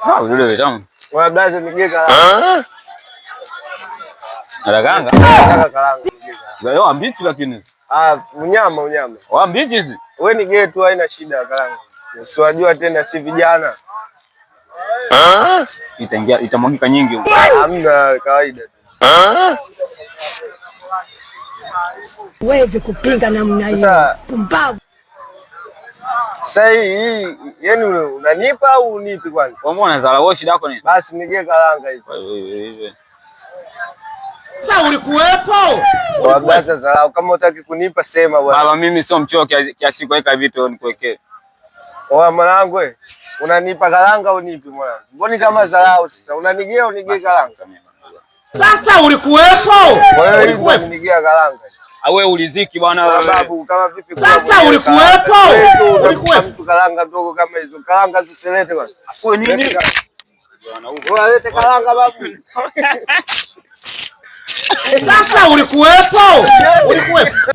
Ah, vile vitamu. Wewe blaza nige karanga. Karanga. Karanga. Leo mbichi lakini. Unyama. Wa mbichi hizi. Wewe nige tu haina shida karanga. Usiwajua tena si vijana. Itamwagika nyingi huko. Hamna kawaida tu. Uweze kupinga namna hiyo. Pumbavu. Sasa hii yani unanipa au unipi kwanza? Wewe mbona unazala shida yako nini? Basi nige karanga hizo. Sasa ulikuwepo? Wabaza zalao kama utaki kunipa sema bwana. Baba mimi sio mchoo kiasi kuweka vitu nikuwekee. Oa mwanangu wewe. Unanipa karanga unipi mwanangu? Mbona kama zalao sasa? Unanigea unige karanga. Sasa ulikuwepo? Wewe hivi unanigea karanga. Wewe uliziki bwana babu kama vipi? Sasa ulikuwepo? Ulikuwepo mtu karanga ndogo kama hizo. Karanga zisilete bwana. Wewe nini? Bwana lete karanga babu. Sasa ulikuwepo? Ulikuwepo?